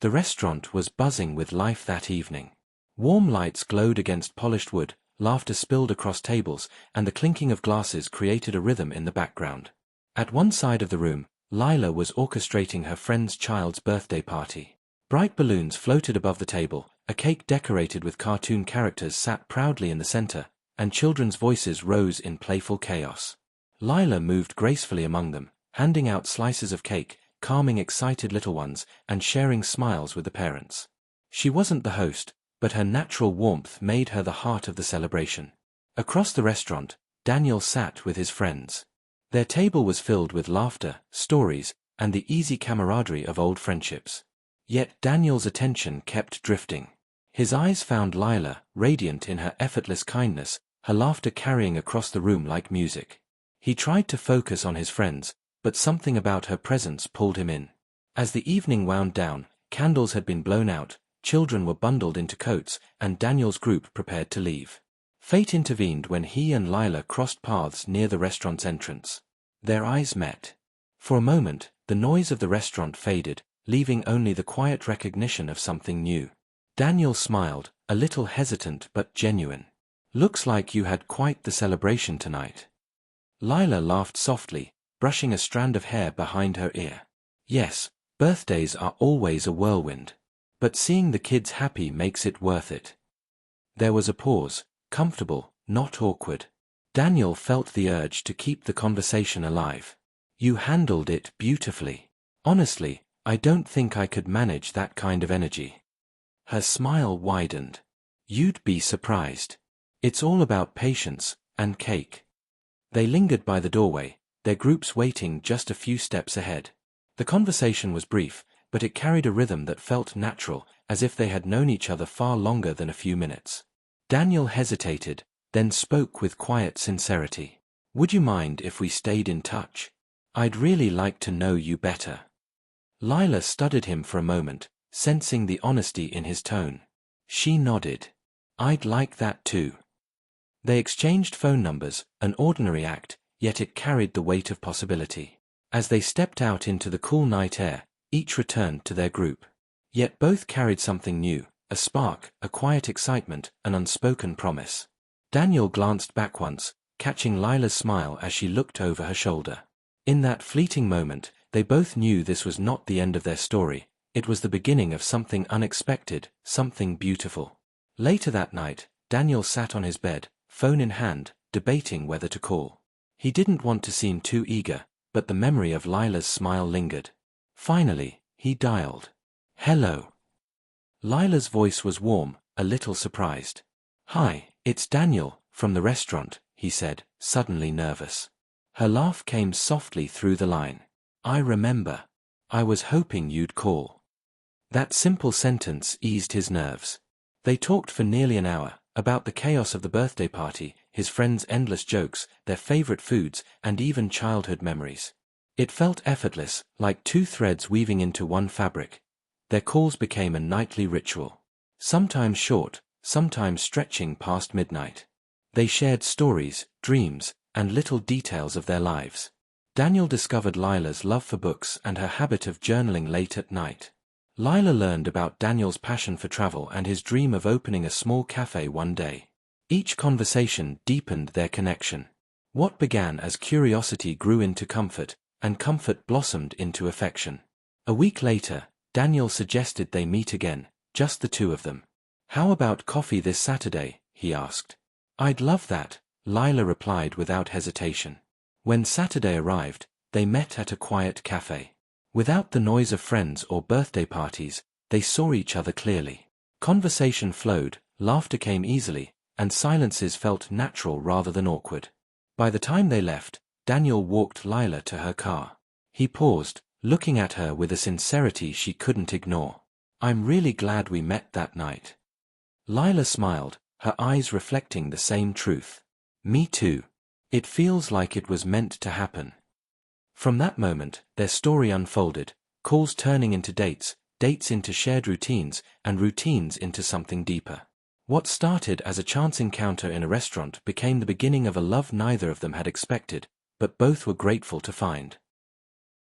The restaurant was buzzing with life that evening. Warm lights glowed against polished wood, laughter spilled across tables, and the clinking of glasses created a rhythm in the background. At one side of the room, Lila was orchestrating her friend's child's birthday party. Bright balloons floated above the table, a cake decorated with cartoon characters sat proudly in the center, and children's voices rose in playful chaos. Lila moved gracefully among them, handing out slices of cake, calming excited little ones, and sharing smiles with the parents. She wasn't the host, but her natural warmth made her the heart of the celebration. Across the restaurant, Daniel sat with his friends. Their table was filled with laughter, stories, and the easy camaraderie of old friendships. Yet Daniel's attention kept drifting. His eyes found Lila, radiant in her effortless kindness, her laughter carrying across the room like music. He tried to focus on his friends, but something about her presence pulled him in. As the evening wound down, candles had been blown out, children were bundled into coats, and Daniel's group prepared to leave. Fate intervened when he and Lila crossed paths near the restaurant's entrance. Their eyes met. For a moment, the noise of the restaurant faded, leaving only the quiet recognition of something new. Daniel smiled, a little hesitant but genuine. "Looks like you had quite the celebration tonight." Lila laughed softly, brushing a strand of hair behind her ear. "Yes, birthdays are always a whirlwind. But seeing the kids happy makes it worth it." There was a pause, comfortable, not awkward. Daniel felt the urge to keep the conversation alive. "You handled it beautifully. Honestly, I don't think I could manage that kind of energy." Her smile widened. "You'd be surprised. It's all about patience and cake." They lingered by the doorway, their groups waiting just a few steps ahead. The conversation was brief, but it carried a rhythm that felt natural, as if they had known each other far longer than a few minutes. Daniel hesitated, then spoke with quiet sincerity. "Would you mind if we stayed in touch? I'd really like to know you better." Lila studied him for a moment, sensing the honesty in his tone. She nodded. "I'd like that too." They exchanged phone numbers, an ordinary act, yet it carried the weight of possibility. As they stepped out into the cool night air, each returned to their group. Yet both carried something new, a spark, a quiet excitement, an unspoken promise. Daniel glanced back once, catching Lila's smile as she looked over her shoulder. In that fleeting moment, they both knew this was not the end of their story, it was the beginning of something unexpected, something beautiful. Later that night, Daniel sat on his bed, phone in hand, debating whether to call. He didn't want to seem too eager, but the memory of Lila's smile lingered. Finally, he dialed. "Hello." Lila's voice was warm, a little surprised. "Hi, it's Daniel, from the restaurant," he said, suddenly nervous. Her laugh came softly through the line. "I remember. I was hoping you'd call." That simple sentence eased his nerves. They talked for nearly an hour, about the chaos of the birthday party, his friends' endless jokes, their favorite foods, and even childhood memories. It felt effortless, like two threads weaving into one fabric. Their calls became a nightly ritual. Sometimes short, sometimes stretching past midnight. They shared stories, dreams, and little details of their lives. Daniel discovered Lila's love for books and her habit of journaling late at night. Lila learned about Daniel's passion for travel and his dream of opening a small cafe one day. Each conversation deepened their connection. What began as curiosity grew into comfort, and comfort blossomed into affection. A week later, Daniel suggested they meet again, just the two of them. "How about coffee this Saturday?" he asked. "I'd love that," Lila replied without hesitation. When Saturday arrived, they met at a quiet cafe. Without the noise of friends or birthday parties, they saw each other clearly. Conversation flowed, laughter came easily, and silences felt natural rather than awkward. By the time they left, Daniel walked Lila to her car. He paused, looking at her with a sincerity she couldn't ignore. "I'm really glad we met that night." Lila smiled, her eyes reflecting the same truth. "Me too. It feels like it was meant to happen." From that moment, their story unfolded, calls turning into dates, dates into shared routines, and routines into something deeper. What started as a chance encounter in a restaurant became the beginning of a love neither of them had expected, but both were grateful to find.